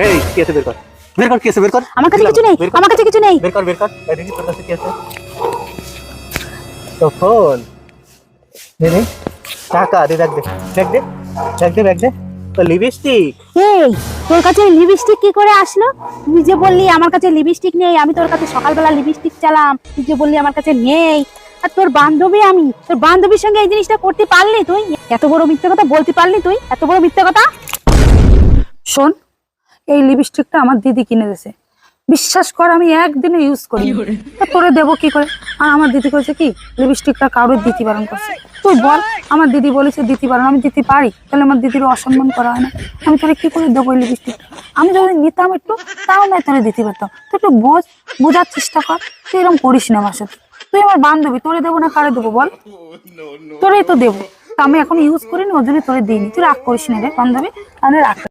এই কি আছে বের কর, বের কর, কি আছে বের কর। আমার কাছে কিছু নেই, আমার কাছে কিছু নেই। বের কর, বের কর, দেখি তোর কাছে কি আছে। তখন দে দে টাকা দে, দেখ দে, দেখ দে, দেখ দে, দেখ দে, তো লিপস্টিক। এই তোর কাছে লিপস্টিক কি করে আসলো? তুই যে বললি আমার কাছে লিপস্টিক নেই, আমি তোর কাছে সকালবেলা লিপস্টিক চালাম, তুই যে বললি আমার কাছে নেই। আর তোর বান্ধবী, আমি তোর বান্ধবীর সঙ্গে এই জিনিসটা করতে পারলি তুই? এত বড় মিথ্যে কথা বলতে পারলি তুই? এত বড় মিথ্যে কথা। শোন, এই লিপস্টিকটা আমার দিদি কিনে দিয়েছে, বিশ্বাস কর আমি একদিনে ইউজ করি, তোরে দেবো কি করে? আর আমার দিদি করেছে কি লিপস্টিকটা কারোর দিতে বারণ করছে। তুই বল, আমার দিদি বলেছে দিতে বারণ, আমি দিতে পারি? তাহলে আমার দিদির অসম্মান করা হয় না? আমি তোরে কি করে দেবো এই লিপস্টিকটা? আমি যদি নিতাম একটু, তাও না তোরে দিতে পারতাম। তুই একটু বোঝার চেষ্টা কর, তুই এরকম করিস না আমার সাথে। তুই আমার বান্ধবী, তোরে দেবো না কারে দেবো বল? তোরেই তো দেবো। তা আমি এখন ইউজ করিনি, ওর জন্য তোরে দিইনি। তুই রাগ করিস না রে বান্ধবী, তাহলে রাগ।